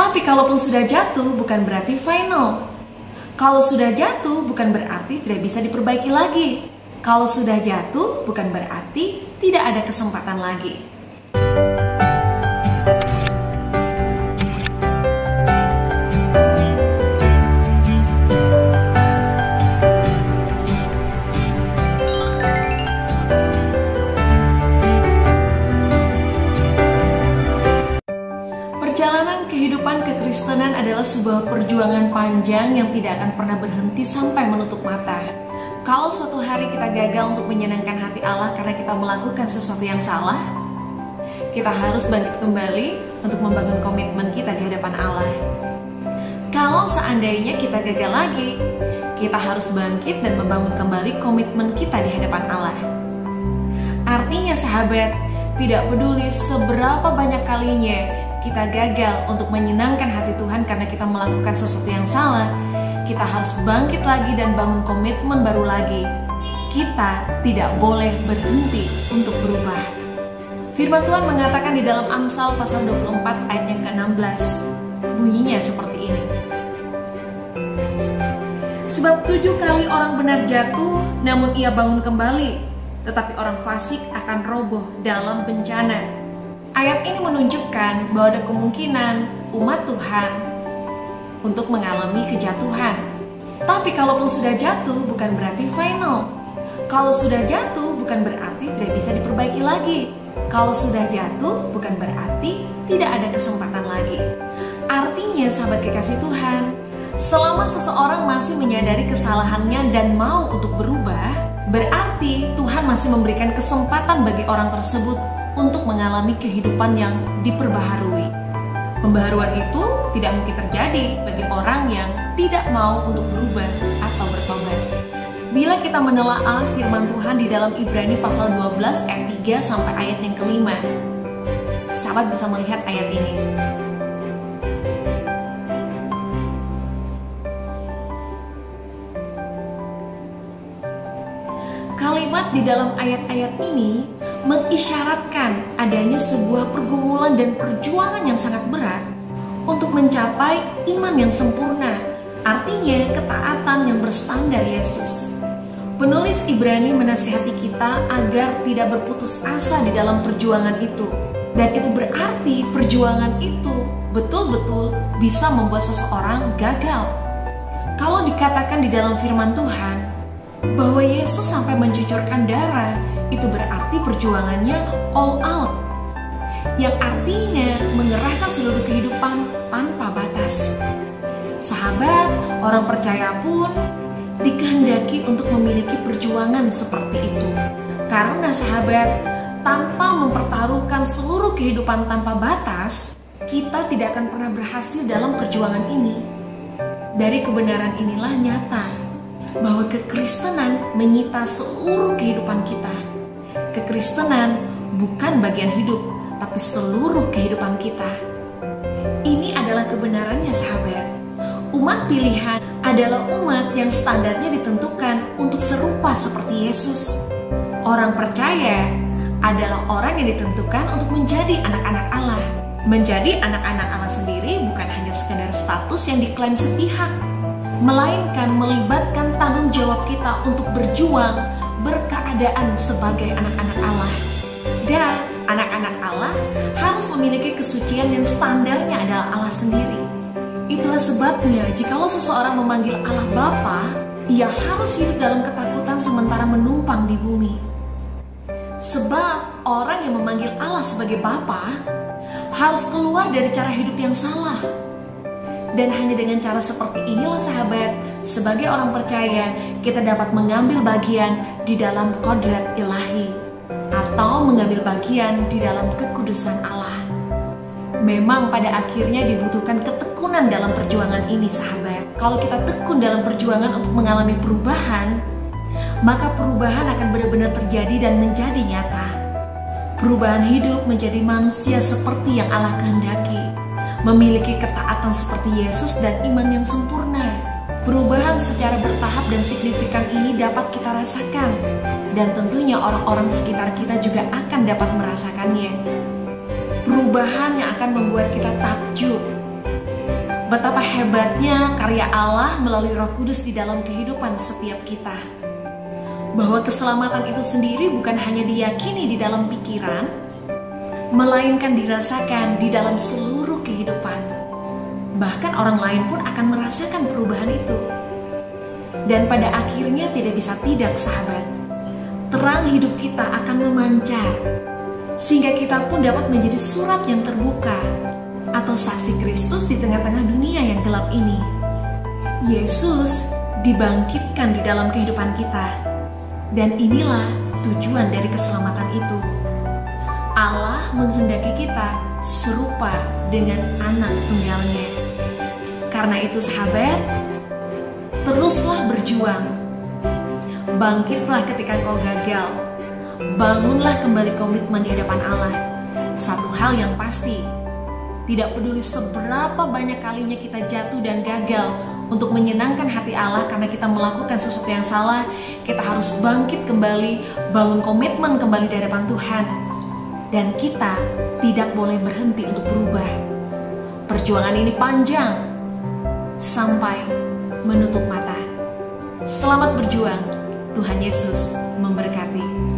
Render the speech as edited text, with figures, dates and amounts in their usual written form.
Tapi kalaupun sudah jatuh bukan berarti final. Kalau sudah jatuh bukan berarti tidak bisa diperbaiki lagi. Kalau sudah jatuh bukan berarti tidak ada kesempatan lagi. Perjalanan kehidupan kekristenan adalah sebuah perjuangan panjang yang tidak akan pernah berhenti sampai menutup mata. Kalau suatu hari kita gagal untuk menyenangkan hati Allah karena kita melakukan sesuatu yang salah, kita harus bangkit kembali untuk membangun komitmen kita di hadapan Allah. Kalau seandainya kita gagal lagi, kita harus bangkit dan membangun kembali komitmen kita di hadapan Allah. Artinya sahabat, tidak peduli seberapa banyak kalinya kita gagal untuk menyenangkan hati Tuhan karena kita melakukan sesuatu yang salah, kita harus bangkit lagi dan bangun komitmen baru lagi. Kita tidak boleh berhenti untuk berubah. Firman Tuhan mengatakan di dalam Amsal pasal 24 ayat yang ke-16. Bunyinya seperti ini. Sebab 7 kali orang benar jatuh, namun ia bangun kembali, tetapi orang fasik akan roboh dalam bencana. Ayat ini menunjukkan bahwa ada kemungkinan umat Tuhan untuk mengalami kejatuhan. Tapi kalaupun sudah jatuh bukan berarti final. Kalau sudah jatuh bukan berarti tidak bisa diperbaiki lagi. Kalau sudah jatuh bukan berarti tidak ada kesempatan lagi. Artinya sahabat kekasih Tuhan, selama seseorang masih menyadari kesalahannya dan mau untuk berubah, berarti Tuhan masih memberikan kesempatan bagi orang tersebut untuk mengalami kehidupan yang diperbaharui. Pembaharuan itu tidak mungkin terjadi bagi orang yang tidak mau untuk berubah atau bertobat. Bila kita menelaah firman Tuhan di dalam Ibrani pasal 12 ayat 3 sampai ayat yang ke-5, sahabat bisa melihat ayat ini. Kalimat di dalam ayat-ayat ini mengisyaratkan adanya sebuah pergumulan dan perjuangan yang sangat berat untuk mencapai iman yang sempurna, artinya ketaatan yang berstandar Yesus. Penulis Ibrani menasihati kita agar tidak berputus asa di dalam perjuangan itu, dan itu berarti perjuangan itu betul-betul bisa membuat seseorang gagal. Kalau dikatakan di dalam firman Tuhan bahwa Yesus sampai mencucurkan darah, itu berarti perjuangannya all out, yang artinya mengerahkan seluruh kehidupan tanpa batas. Sahabat, orang percaya pun dikehendaki untuk memiliki perjuangan seperti itu. Karena sahabat, tanpa mempertaruhkan seluruh kehidupan tanpa batas, kita tidak akan pernah berhasil dalam perjuangan ini. Dari kebenaran inilah nyata bahwa kekristenan menyita seluruh kehidupan kita. Kekristenan bukan bagian hidup, tapi seluruh kehidupan kita. Ini adalah kebenarannya sahabat. Umat pilihan adalah umat yang standarnya ditentukan untuk serupa seperti Yesus. Orang percaya adalah orang yang ditentukan untuk menjadi anak-anak Allah. Menjadi anak-anak Allah sendiri bukan hanya sekedar status yang diklaim sepihak, melainkan melibatkan tanggung jawab kita untuk berjuang berkeadaan sebagai anak-anak Allah. Dan anak-anak Allah harus memiliki kesucian yang standarnya adalah Allah sendiri. Itulah sebabnya jikalau seseorang memanggil Allah Bapa, ia harus hidup dalam ketakutan sementara menumpang di bumi. Sebab orang yang memanggil Allah sebagai Bapa harus keluar dari cara hidup yang salah. Dan hanya dengan cara seperti inilah sahabat, sebagai orang percaya, kita dapat mengambil bagian di dalam kodrat ilahi, atau mengambil bagian di dalam kekudusan Allah. Memang pada akhirnya dibutuhkan ketekunan dalam perjuangan ini sahabat. Kalau kita tekun dalam perjuangan untuk mengalami perubahan, maka perubahan akan benar-benar terjadi dan menjadi nyata. Perubahan hidup menjadi manusia seperti yang Allah kehendaki, memiliki ketaatan seperti Yesus dan iman yang sempurna. Perubahan secara bertahap dan signifikan ini dapat kita rasakan, dan tentunya orang-orang sekitar kita juga akan dapat merasakannya. Perubahan yang akan membuat kita takjub, betapa hebatnya karya Allah melalui Roh Kudus di dalam kehidupan setiap kita. Bahwa keselamatan itu sendiri bukan hanya diyakini di dalam pikiran, melainkan dirasakan di dalam seluruh kehidupan. Bahkan orang lain pun akan merasakan perubahan itu. Dan pada akhirnya tidak bisa tidak, sahabat, terang hidup kita akan memancar, sehingga kita pun dapat menjadi surat yang terbuka atau saksi Kristus di tengah-tengah dunia yang gelap ini. Yesus dibangkitkan di dalam kehidupan kita, dan inilah tujuan dari keselamatan itu. Allah menghendaki kita serupa dengan anak tunggalnya. Karena itu, sahabat, teruslah berjuang. Bangkitlah ketika kau gagal. Bangunlah kembali komitmen di hadapan Allah. Satu hal yang pasti, tidak peduli seberapa banyak kalinya kita jatuh dan gagal untuk menyenangkan hati Allah karena kita melakukan sesuatu yang salah, kita harus bangkit kembali, bangun komitmen kembali di hadapan Tuhan. Dan kita tidak boleh berhenti untuk berubah. Perjuangan ini panjang sampai menutup mata. Selamat berjuang. Tuhan Yesus memberkati.